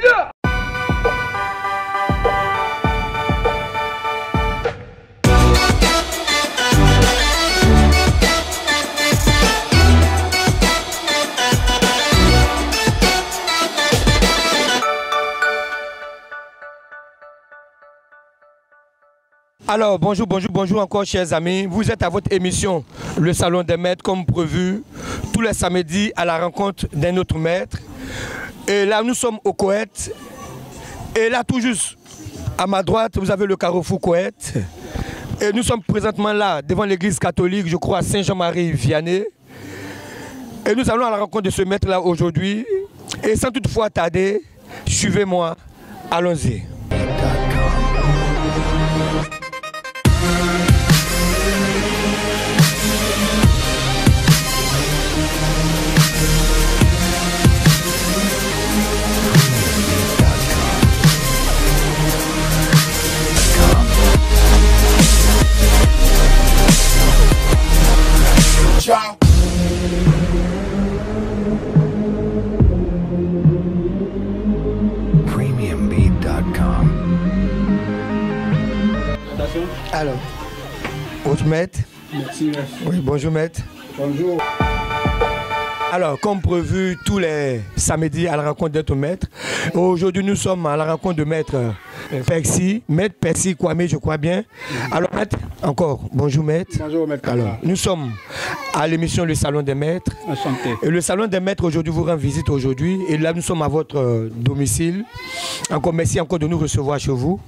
Yeah! Alors, bonjour encore, chers amis. Vous êtes à votre émission, le Salon des Maîtres, comme prévu, tous les samedis à la rencontre d'un autre maître. Et là, nous sommes au Koweït. Et là, tout juste à ma droite, vous avez le carrefour Koweït. Et nous sommes présentement là, devant l'église catholique, je crois, Saint-Jean-Marie-Vianney. Et nous allons à la rencontre de ce maître-là aujourd'hui. Et sans toutefois tarder, suivez-moi, allons-y. Premiumbeat.com. Alors, votre maître. Merci, merci. Oui, bonjour maître. Bonjour. Alors, comme prévu tous les samedis à la rencontre d'être maître, aujourd'hui nous sommes à la rencontre de maître Percy, maître Percy Kwame, je crois bien. Alors maître, encore, bonjour maître. Bonjour maître. Alors, nous sommes à l'émission Le Salon des Maîtres. Enchanté. Et le Salon des Maîtres aujourd'hui vous rend visite aujourd'hui. Et là nous sommes à votre domicile. Encore merci encore de nous recevoir chez vous.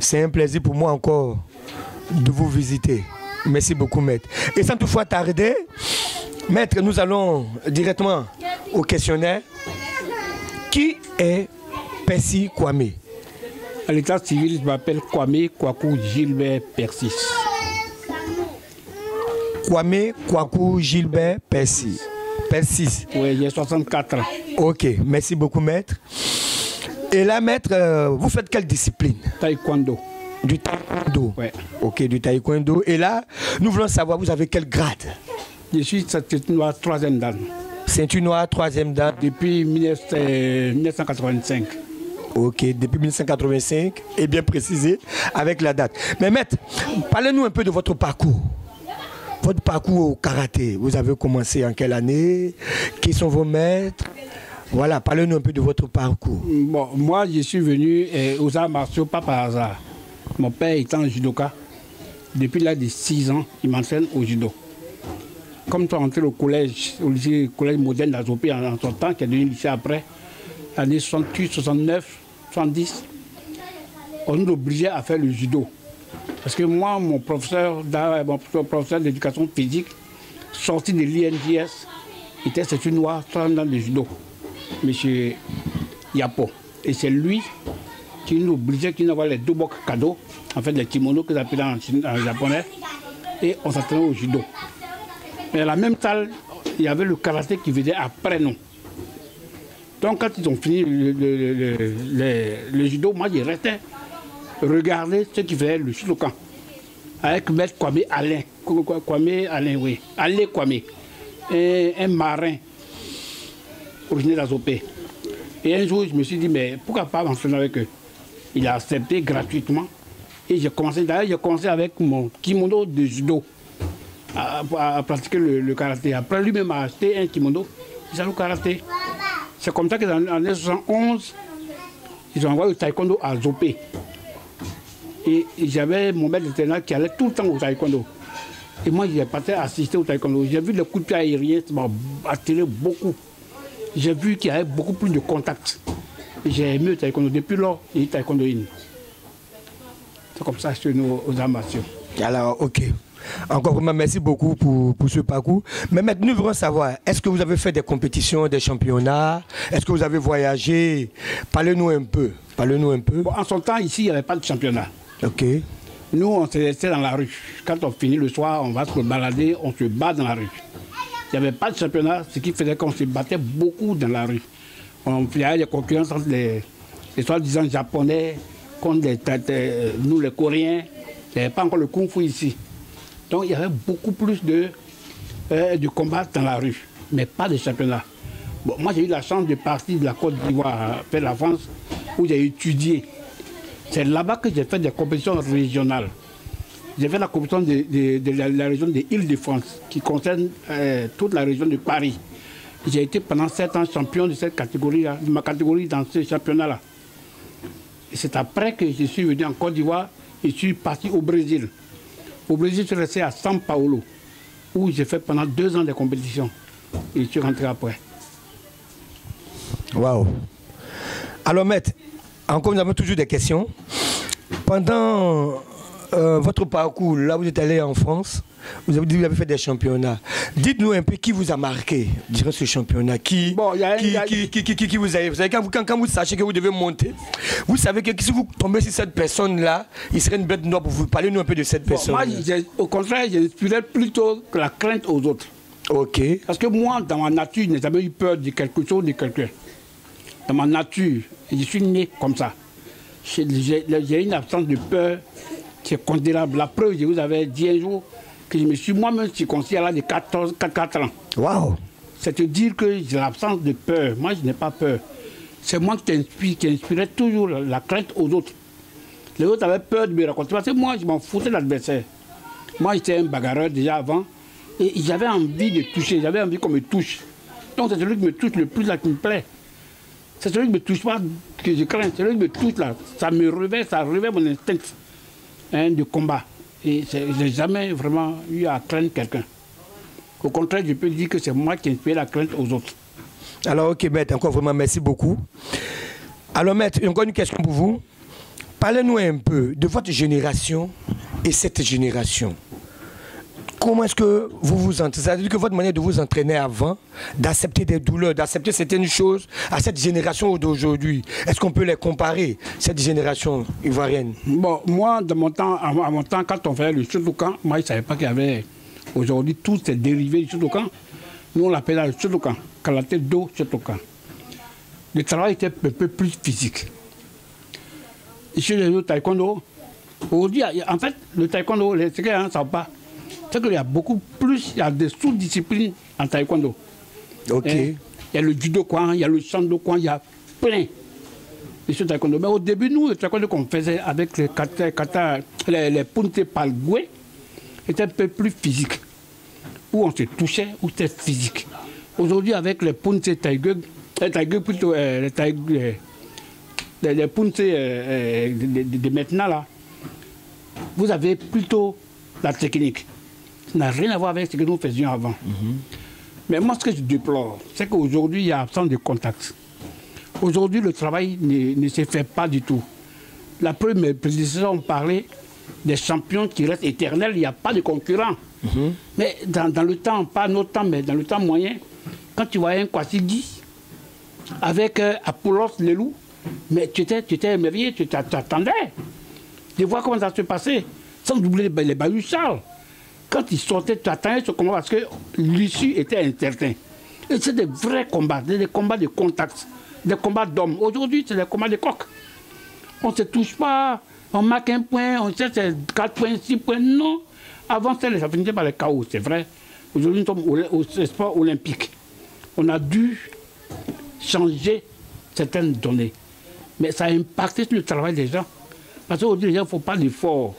C'est un plaisir pour moi encore de vous visiter. Merci beaucoup maître. Et sans toutefois tarder, maître, nous allons directement au questionnaire. Qui est Percy Kwame? À l'état civil, je m'appelle Kwame Kwaku Gilbert Percy. Kwame Kwaku Gilbert Percy. Percy. Oui, j'ai 64 ans. Ok, merci beaucoup maître. Et là maître, vous faites quelle discipline? Taekwondo. Du taekwondo. Ouais. Ok, du taekwondo. Et là, nous voulons savoir, vous avez quel grade? Je suis ceinture noire 3e dan. Ceinture noire 3e dan. Depuis 1985. Ok, depuis 1985, et bien précisé avec la date. Mais maître, parlez-nous un peu de votre parcours. Votre parcours au karaté, vous avez commencé en quelle année? Qui sont vos maîtres? Voilà, parlez-nous un peu de votre parcours. Bon, moi, je suis venu aux arts martiaux, pas par hasard. Mon père étant judoka, depuis l'âge de 6 ans, il m'entraîne au judo. Comme tu es rentré au collège, au lycée, collège moderne d'Azopé en son temps, qui est devenu lycée après, années 68, 69, 70, on nous obligeait à faire le judo. Parce que moi, mon professeur d'éducation physique, sorti de l'INJS, était ceinture noire, 30 ans de judo, M. Yapo. Et c'est lui qui nous obligeait, qui nous envoyait les dobok cadeaux, en fait les kimonos qu'ils appelaient en japonais, et on s'entraînait au judo. Mais à la même salle, il y avait le karaté qui venait après nous. Donc quand ils ont fini le judo, moi je restais regarder ce qui faisait le Shudokan. Avec maître Kwame Alain. Kwame Alain, oui. Alain Kwame. Un marin originaire d'Azopé. Et un jour, je me suis dit, mais pourquoi pas m'entraîner avec eux? Il a accepté gratuitement. Et j'ai commencé avec mon kimono de judo à pratiquer le karaté. Après, lui-même a acheté un kimono, il s'est au karaté. C'est comme ça que dans l'année 1971, ils ont envoyé le taekwondo à Zopé. Et j'avais mon maître d'internat qui allait tout le temps au taekwondo. Et moi, j'ai passé à assister au taekwondo. J'ai vu les coups de pied aériens, ça m'a attiré beaucoup. J'ai vu qu'il y avait beaucoup plus de contact. J'ai aimé le taekwondo. Depuis lors, il y a eu taekwondo-in. C'est comme ça que je suis aux arts martiaux. Alors, ok. Encore vraiment, merci beaucoup pour ce parcours. Mais maintenant, nous voulons savoir, est-ce que vous avez fait des compétitions, des championnats? Est-ce que vous avez voyagé? Parlez-nous un peu. Parlez-nous un peu. Bon, en son temps, ici, il n'y avait pas de championnat. Ok. Nous, on se restait dans la rue. Quand on finit le soir, on va se balader, on se bat dans la rue. Il n'y avait pas de championnat, ce qui faisait qu'on se battait beaucoup dans la rue. On faisait des concurrences entre les soi-disant japonais, contre nous les Coréens. Il n'y avait pas encore le kung-fu ici. Donc il y avait beaucoup plus de combats dans la rue, mais pas de championnat. Bon, moi j'ai eu la chance de partir de la Côte d'Ivoire vers la France où j'ai étudié. C'est là-bas que j'ai fait des compétitions régionales. J'ai fait la compétition de la région de Île-de-France, qui concerne toute la région de Paris. J'ai été pendant 7 ans champion de cette catégorie-là, de ma catégorie dans ce championnat-là. Et c'est après que je suis venu en Côte d'Ivoire et je suis parti au Brésil. Au Brésil, je suis resté à São Paulo, où j'ai fait pendant 2 ans de compétition. Et je suis rentré après. Waouh. Alors, maître, encore nous avons toujours des questions. Pendant votre parcours, là vous êtes allé en France, vous avez dit que vous avez fait des championnats. Dites-nous un peu qui vous a marqué durant ce championnat. Qui vous avez. Vous savez, quand vous sachez que vous devez monter, vous savez que si vous tombez sur cette personne-là, il serait une bête noire pour vous. Parlez-nous un peu de cette personne. Moi, au contraire, j'inspirais plutôt la crainte aux autres. Ok. Parce que moi, dans ma nature, je n'ai jamais eu peur de quelque chose, de quelqu'un. Dans ma nature, je suis né comme ça. J'ai une absence de peur qui est considérable. La preuve, je vous avais dit un jour que je me suis moi-même circoncis à l'âge de 4 ans. Waouh! C'est te dire que j'ai l'absence de peur. Moi, je n'ai pas peur. C'est moi qui inspirais toujours la crainte aux autres. Les autres avaient peur de me raconter. Parce que moi, je m'en foutais de l'adversaire. Moi, j'étais un bagarreur déjà avant. Et j'avais envie de toucher. J'avais envie qu'on me touche. Donc, c'est celui qui me touche le plus là qui me plaît. C'est celui qui ne me touche pas que je crains. C'est celui qui me touche là. Ça me réveille, ça réveille mon instinct de combat. Et je n'ai jamais vraiment eu à craindre quelqu'un. Au contraire, je peux dire que c'est moi qui ai inspiré la crainte aux autres. Alors, ok, maître, encore vraiment merci beaucoup. Alors, maître, encore une question pour vous. Parlez-nous un peu de votre génération et cette génération. Comment est-ce que vous vous entraînez? C'est-à-dire que votre manière de vous entraîner avant, d'accepter des douleurs, d'accepter certaines choses à cette génération d'aujourd'hui, est-ce qu'on peut les comparer, cette génération ivoirienne? Bon, moi, à mon temps, quand on faisait le Shotokan, moi, je ne savais pas qu'il y avait aujourd'hui tous ces dérivés du Shotokan. Nous, on l'appelait le Shotokan, Karaté-Do Shotokan. Le travail était un peu plus physique. Ici, le taekwondo, aujourd'hui, en fait, le taekwondo, les secrets ne savent pas. C'est qu'il y a beaucoup plus, il y a des sous-disciplines en taekwondo. Ok. Il y a le judo-kwan, il y a le shando-kwan, il y a plein de taekwondo. Mais au début, nous, le taekwondo qu'on faisait avec les punte palgwe était un peu plus physique. Où on se touchait, où c'était physique. Aujourd'hui, avec les punte taigwe, plutôt les punte de maintenant là, vous avez plutôt la technique. Ça n'a rien à voir avec ce que nous faisions avant. Mais moi, ce que je déplore, c'est qu'aujourd'hui, il y a absence de contact. Aujourd'hui, le travail ne se fait pas du tout. La preuve, mes prédécesseurs ont parlé des champions qui restent éternels, il n'y a pas de concurrents. Mais dans le temps, pas notre temps, mais dans le temps moyen, quand tu voyais un Kwasidi avec Apollos le loup, mais tu étais émerveillé, tu t'attendais de voir comment ça se passait, sans oublier les Bayou Charles. Quand ils sortaient, tu attendais ce combat parce que l'issue était incertaine. Et c'est des vrais combats, des combats de contact, des combats d'hommes. Aujourd'hui, c'est des combats de coqs. On ne se touche pas, on marque un point, on sait c'est 4 points, 6 points. Non. Avant, ça finissait par le chaos, c'est vrai. Aujourd'hui, nous sommes au sport olympique. On a dû changer certaines données. Mais ça a impacté sur le travail des gens. Parce qu'aujourd'hui, il ne faut pas d'effort.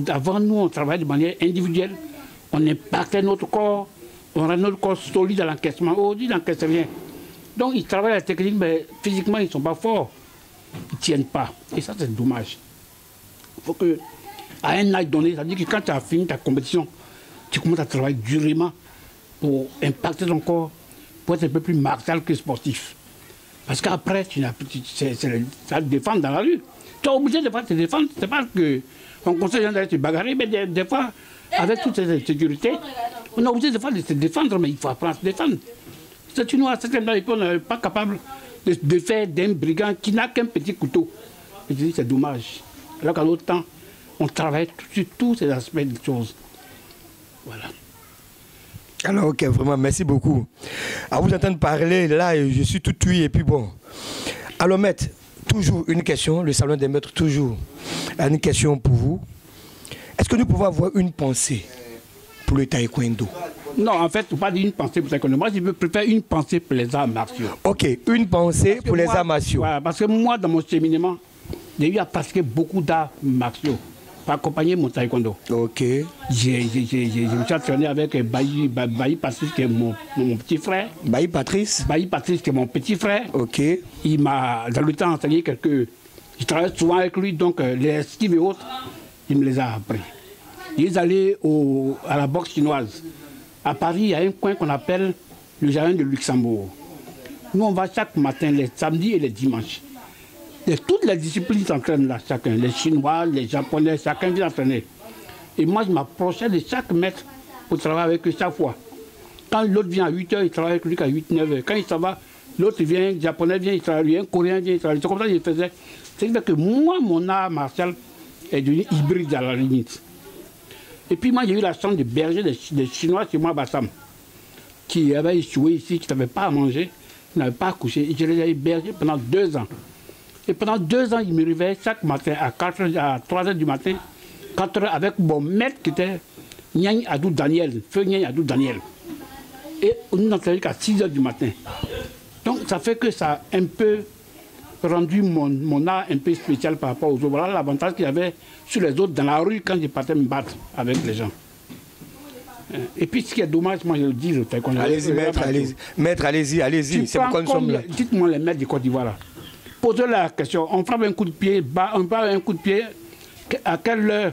Avant, nous, on travaillait de manière individuelle. On impactait notre corps, on rendait notre corps solide à l'encaissement. Aujourd'hui, il n'encaisse rien. Donc, ils travaillent la technique, mais physiquement, ils ne sont pas forts. Ils ne tiennent pas. Et ça, c'est dommage. Il faut que, à un âge donné, ça veut dire que quand tu as fini ta compétition, tu commences à travailler durement pour impacter ton corps, pour être un peu plus martial que sportif. Parce qu'après, ça te défend dans la rue. Tu es obligé de te défendre. C'est pas qu'on conseille aux gens d'aller se bagarrer, mais des fois, avec toute cette sécurité, on est obligé de se défendre, mais il faut apprendre à se défendre. Si tu nous as certainement, on n'est pas capable de faire d'un brigand qui n'a qu'un petit couteau. Et je dis, c'est dommage. Alors qu'à l'autre temps, on travaille sur tous ces aspects des choses. Voilà. Alors, ok, vraiment, merci beaucoup. À vous entendre parler, là, je suis tout oui, et puis bon. Alors, maître, toujours une question, le salon des maîtres, toujours une question pour vous. Est-ce que nous pouvons avoir une pensée pour le taekwondo? Non, en fait, il ne faut pas dire une pensée pour taekwondo. Moi, je préfère une pensée pour les arts martiaux. Ok, une pensée pour les arts martiaux. Voilà, parce que moi, dans mon cheminement, j'ai eu à pratiquer beaucoup d'arts martiaux pour accompagner mon taekwondo. Ok. Je me suis entraîné avec Bailly Patrice, qui est mon petit frère. Bailly Patrice? Bailly Patrice, qui est mon petit frère. Ok. Il m'a, dans le temps, enseigné quelques... Je travaille souvent avec lui, donc les esquives et autres, il me les a appris. Il est allé à la boxe chinoise. À Paris, il y a un coin qu'on appelle le jardin de Luxembourg. Nous, on va chaque matin, les samedis et les dimanches. Et toutes les disciplines s'entraînent là, chacun. Les Chinois, les Japonais, chacun vient s'entraîner. Et moi, je m'approchais de chaque maître pour travailler avec eux chaque fois. Quand l'autre vient à 8h, il travaille avec lui à 8-9h. Quand il s'en va, l'autre vient, le Japonais vient, il travaille, un Coréen vient, il travaille. C'est comme ça que je faisais. C'est-à-dire que moi, mon art martial est devenu hybride à la limite. Et puis moi, j'ai eu la chance de berger des Chinois chez moi à Bassam, qui avaient échoué ici, qui n'avaient pas à manger, qui n'avaient pas à coucher. Et je les ai bergés pendant 2 ans. Et pendant 2 ans, ils me réveillaient chaque matin à 3h du matin, 4h avec mon maître qui était Niang Adou Daniel, feu Niang Adou Daniel. Et on nous entraînait qu'à 6h du matin. Donc ça fait que ça a un peu rendu mon art un peu spécial par rapport aux autres. Voilà l'avantage qu'il y avait sur les autres dans la rue quand je partais me battre avec les gens. Et puis ce qui est dommage, moi je le dis, allez-y maître, allez-y. Maître, allez-y, c'est pourquoi nous sommes là. Dites-moi les maîtres du Côte d'Ivoire là. Posez-leur la question, on frappe un coup de pied, on frappe un coup de pied, à quelle heure,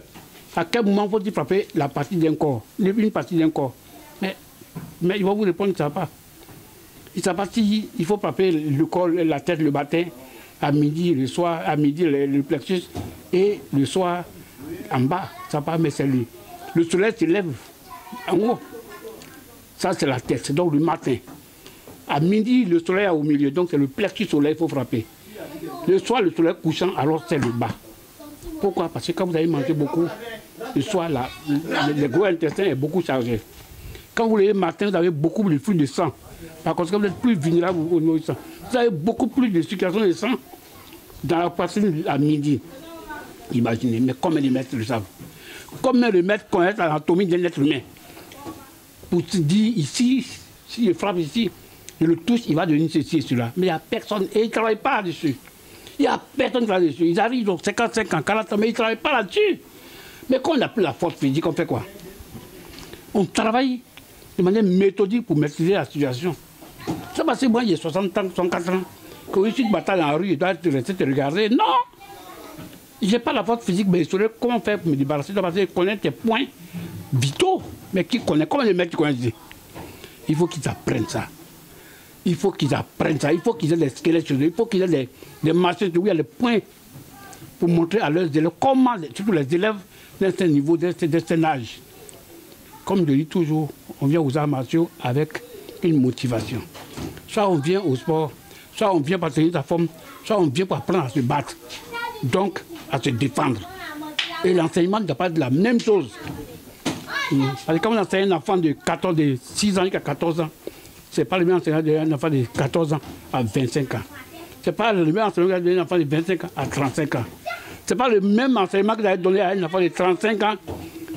à quel moment faut-il frapper la partie d'un corps, une partie d'un corps. Mais il va vous répondre, il ne savent pas. Il ne savent pas s'il faut frapper le corps, la tête le matin, à midi, le soir, à midi le plexus, et le soir en bas. Ça pas, mais c'est lui. Le soleil se lève en haut. Ça, c'est la tête, c'est donc le matin. À midi, le soleil est au milieu, donc c'est le plexus soleil qu'il faut frapper. Le soir, le soleil couchant, alors c'est le bas. Pourquoi? Parce que quand vous avez mangé beaucoup, le soir, le gros intestin est beaucoup chargé. Quand vous levez le matin, vous avez beaucoup de flux de sang. Par contre, vous êtes plus vulnérable au niveau du sang. Vous avez beaucoup plus de circulation de sang dans la poitrine à midi. Imaginez, mais combien de maîtres le savent? Combien de maîtres connaissent l'anatomie d'un être humain? Pour se dire ici, si je frappe ici, je le touche, il va devenir ceci et cela. Mais il n'y a personne, et ils ne travaillent pas là-dessus. Il n'y a personne qui travaille là-dessus. Ils arrivent, ils ont 55 ans, 40 ans, mais ils ne travaillent pas là-dessus. Mais quand on n'a plus la force physique, on fait quoi? On travaille de manière méthodique pour maîtriser la situation. C'est parce que moi, j'ai 60 ans, 64 ans, que je suis de bataille en rue, je dois rester te regarder. Non! Je n'ai pas la force physique, mais je saurais comment faire pour me débarrasser. Parce que je connais tes points vitaux. Mais qui connaît? Comment les mecs qui connaissent? Il faut qu'ils apprennent ça. Il faut qu'ils apprennent ça. Il faut qu'ils aient des squelettes chez eux. Il faut qu'ils aient des marchés où il y a les points pour montrer à leurs élèves comment, surtout les élèves d'un certain niveau, d'un certain âge. Comme je dis toujours, on vient aux arts martiaux avec une motivation. Soit on vient au sport, soit on vient pour tenir sa forme, soit on vient pour apprendre à se battre. Donc, à se défendre. Et l'enseignement ne doit pas être la même chose. Parce que quand on enseigne un enfant de 6 ans jusqu'à 14 ans, ce n'est pas le même enseignement d'un enfant de 14 ans à 25 ans. Ce n'est pas le même enseignement d'un enfant de 25 ans à 35 ans. Ce n'est pas le même enseignement que vous allez donner à un enfant de 35 ans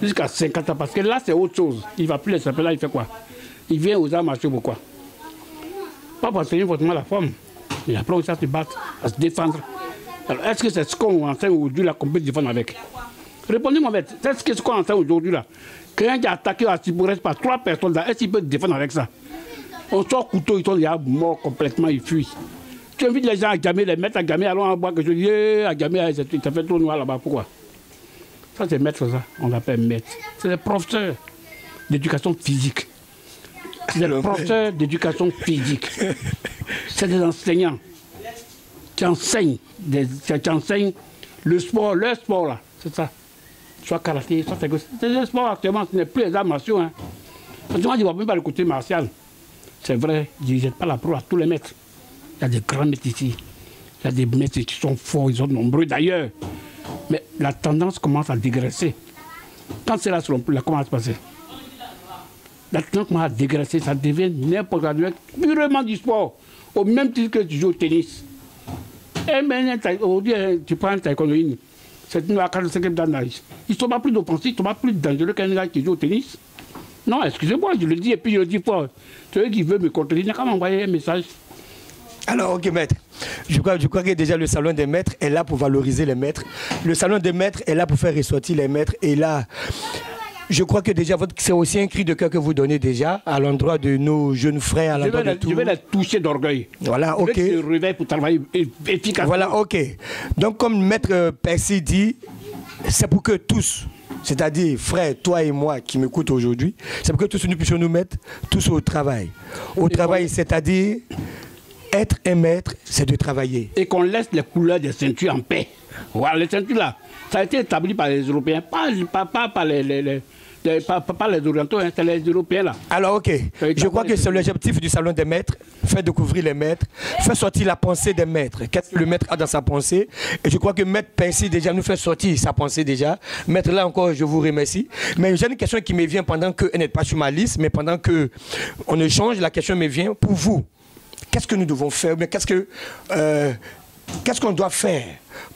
jusqu'à 50 ans. Parce que là, c'est autre chose. Il ne va plus les appeler là, il fait quoi? Il vient aux arts martiaux pour quoi? Pas pour enseigner forcément la forme. Il apprend aussi à se battre, à se défendre. Alors, est-ce que c'est ce qu'on enseigne aujourd'hui là qu'on peut se défendre avec? Répondez-moi, maître. Est-ce que ce qu'on enseigne aujourd'hui là, quelqu'un qui a attaqué à Sibourès par 3 personnes là, est-ce qu'il peut se défendre avec ça? On sort couteau, ils sont déjà morts complètement, ils fuient. Tu invites les gens à gamer, les mettre à gamer, allons en bois, que je dis, à gamer, ça fait trop noir là-bas, pourquoi? Ça, c'est maître, ça, on l'appelle maître. C'est des professeurs d'éducation physique. C'est des professeurs d'éducation physique. C'est des enseignants qui enseignent le sport, leur sport là, c'est ça. Soit karaté, soit c'est le sport actuellement, ce n'est plus les arts martiaux. Hein. Parce que moi, je ne vois même pas le côté martial. C'est vrai, je ne jette pas la proie à tous les maîtres. Il y a des grands maîtres ici. Il y a des maîtres qui sont forts, ils sont nombreux d'ailleurs. Mais la tendance commence à dégraisser. Quand c'est là, selon là, comment ça se passer? La tendance commence à dégraisser, ça devient n'importe quoi, purement du sport. Au même titre que tu joues au tennis. Et maintenant, aujourd'hui, tu prends un taekwondo, c'est une 45e d'âge. Ils ne sont pas plus offensifs, ils ne sont pas plus dangereux qu'un gars qui joue au tennis. Non, excusez-moi, je le dis et puis je le dis pas. Celui qui veut me contredire n'a qu'à m'envoyer un message. Alors, ok, maître. Je crois que déjà le salon des maîtres est là pour valoriser les maîtres. Le salon des maîtres est là pour faire ressortir les maîtres. Et là, je crois que déjà, c'est aussi un cri de cœur que vous donnez déjà à l'endroit de nos jeunes frères. À l'endroit de tout. Je vais la toucher d'orgueil. Voilà, ok. Je vais se réveiller pour travailler efficacement. Voilà, ok. Donc, comme maître Percy dit, c'est pour que tous, c'est-à-dire frère, toi et moi qui m'écoutent aujourd'hui, c'est pour que tous nous puissions nous mettre tous au travail. Au travail, c'est-à-dire être un maître, c'est de travailler. Et qu'on laisse les couleurs des ceintures en paix. Voilà, les ceintures là, ça a été établi par les Européens, pas par les Orientaux, hein, c'est les Européens là. Alors ok, je crois que c'est l'objectif du salon des maîtres, faire découvrir les maîtres, faire sortir la pensée des maîtres. Qu'est-ce que le maître a dans sa pensée? Et je crois que maître Percy déjà nous fait sortir sa pensée déjà. Maître, là encore, je vous remercie. Mais j'ai une question qui me vient pendant qu'elle n'est pas sur ma liste, mais pendant qu'on échange, la question me vient pour vous. Qu'est-ce que nous devons faire? Qu'est-ce qu'on doit faire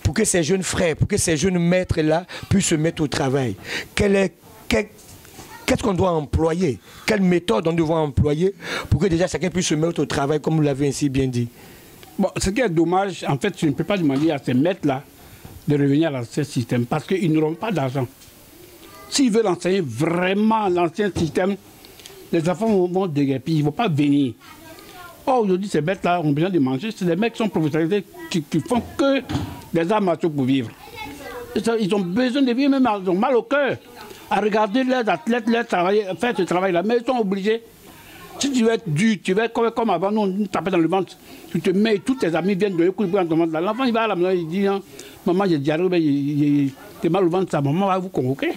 pour que ces jeunes frères, pour que ces jeunes maîtres-là puissent se mettre au travail? Qu'est-ce qu'on doit employer? Quelle méthode on doit employer pour que déjà chacun puisse se mettre au travail, comme vous l'avez ainsi bien dit? Bon, ce qui est dommage, en fait, je ne peux pas demander à ces maîtres-là de revenir à l'ancien système parce qu'ils n'auront pas d'argent. S'ils veulent enseigner vraiment l'ancien système, les enfants vont déguerpir, ils ne vont pas venir. Or, aujourd'hui, ces bêtes-là ont besoin de manger. C'est des mecs qui sont professionnalisés, qui font que des arts martiaux pour vivre. Ils ont besoin de vivre, même ils ont mal au cœur à regarder leurs athlètes, faire ce travail-là. Mais ils sont obligés. Si tu veux être dur, tu veux être comme avant, nous, on tapait dans le ventre. Tu te mets, tous tes amis viennent de l'écouter dans ton ventre. L'enfant, il va à la maison, il dit, non, maman, j'ai diarrhée, t'es mal au ventre, sa maman va vous convoquer.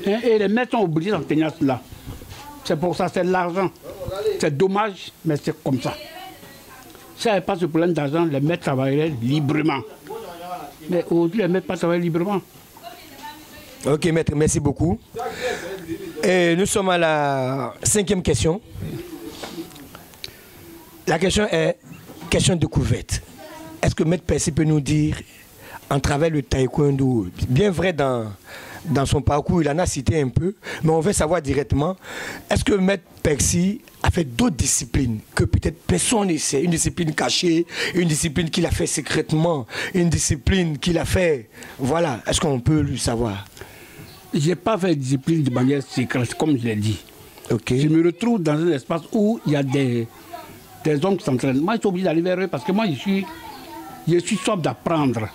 Et les maîtres sont obligés d'enseigner cela. C'est pour ça, c'est l'argent. C'est dommage, mais c'est comme ça. Si il n'y avait pas ce problème d'argent, les maîtres travailleraient librement. Mais aujourd'hui, les maîtres ne travaillent pas librement. Ok, maître, merci beaucoup. Et nous sommes à la 5e question. La question est question de découverte. Est-ce que maître Percy peut nous dire, en travers le taekwondo, bien vrai dans son parcours, il en a cité un peu, mais on veut savoir directement, est-ce que maître Percy a fait d'autres disciplines que peut-être personne ne sait, une discipline cachée, une discipline qu'il a fait secrètement, une discipline qu'il a fait, voilà, est-ce qu'on peut le savoir? Je n'ai pas fait de discipline de manière secrète, comme je l'ai dit. Okay. Je me retrouve dans un espace où il y a des hommes qui s'entraînent. Moi, je suis obligé d'aller vers eux parce que moi, je suis soif d'apprendre.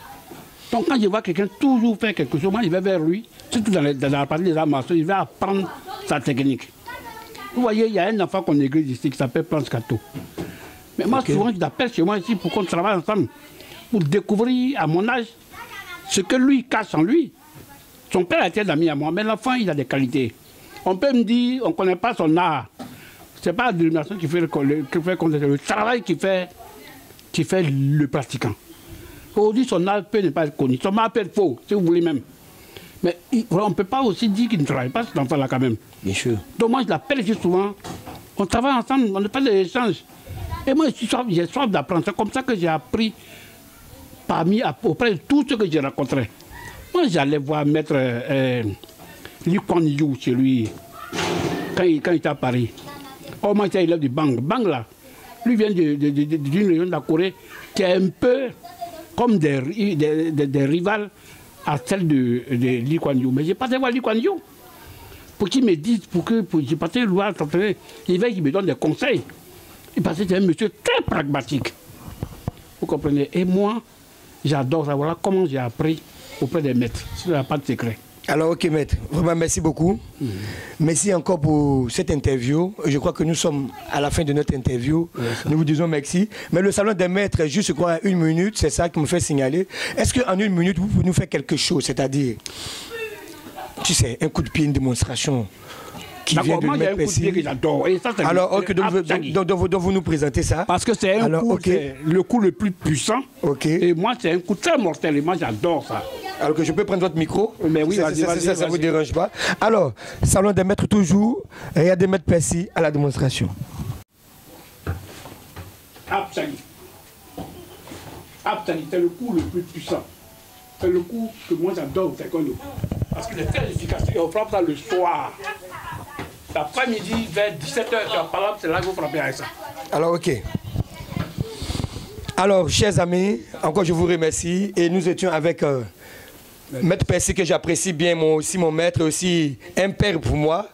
Donc quand je vois quelqu'un toujours faire quelque chose, moi je vais vers lui, surtout dans la partie des arts martiaux, je vais apprendre sa technique. Vous voyez, il y a un enfant qu'on néglige ici qui s'appelle Planche Cato. Mais moi souvent je l'appelle chez moi ici pour qu'on travaille ensemble, pour découvrir à mon âge ce que lui cache en lui. Son père était ami à moi, mais l'enfant il a des qualités. On peut me dire, on ne connaît pas son art. Ce n'est pas la dénomination qui fait le travail qui fait le pratiquant. Aujourd'hui, son art peut ne pas être connu. Son art peut être faux, si vous voulez même. Mais on ne peut pas aussi dire qu'il ne travaille pas, cet enfant-là, quand même. Bien sûr. Donc moi, je l'appelle ici souvent. On travaille ensemble, on ne fait pas d'échanges. Et moi, j'ai soif d'apprendre. C'est comme ça que j'ai appris auprès de tous ceux que j'ai rencontrés. Moi, j'allais voir maître Lee Kuan Yew chez lui, quand il était à Paris. Oh, moi, j'étais élève du Bang. Bang, là, lui vient d'une région de la Corée qui est un peu comme des rivales à celle de Lee Kuan Yew. Mais j'ai passé voir Lee Kuan Yew pour qu'il me dise, j'ai passé le voir s'entraîner. Il va qu'il me donne des conseils. Parce que c'est un monsieur très pragmatique. Vous comprenez? Et moi, j'adore ça. Voilà comment j'ai appris auprès des maîtres. Il n'y a pas de secret. Alors, ok, maître. Vraiment, merci beaucoup. Merci encore pour cette interview. Je crois que nous sommes à la fin de notre interview. Nous vous disons merci. Mais le salon des maîtres, juste, je crois, 1 minute, c'est ça qui me fait signaler. Est-ce qu'en 1 minute, vous pouvez nous faire quelque chose? C'est-à-dire, tu sais, un coup de pied, une démonstration qui vient de maître Percy. Alors, ok, donc vous nous présentez ça. Parce que c'est le coup le plus puissant. Ok. Et moi, c'est un coup très mortel. Et moi, j'adore ça. Alors que je peux prendre votre micro? Mais oui, ça ne vous dérange pas. Alors, salon des maîtres toujours, regardez maître Percy à la démonstration. Absali. Absali, c'est le coup le plus puissant. C'est le coup que moi j'adore au taekwondo. Parce qu'il est très efficace. Et on frappe ça le soir. L'après-midi, vers 17h, par là, c'est là que vous frappez avec ça. Alors, ok. Alors, chers amis, encore je vous remercie. Et nous étions avec Maître Percy, que j'apprécie bien, aussi mon maître, et aussi un père pour moi.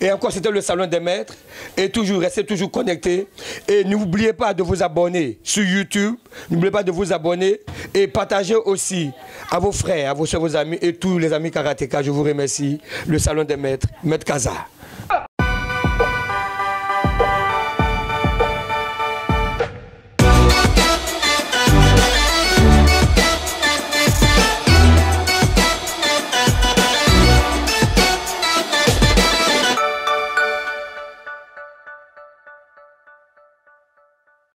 Et encore, c'était le salon des maîtres. Et toujours, restez toujours connectés. Et n'oubliez pas de vous abonner sur YouTube. N'oubliez pas de vous abonner. Et partagez aussi à vos frères, à vos soeurs, vos amis et tous les amis karatéka. Je vous remercie. Le salon des maîtres, Maître Kaza.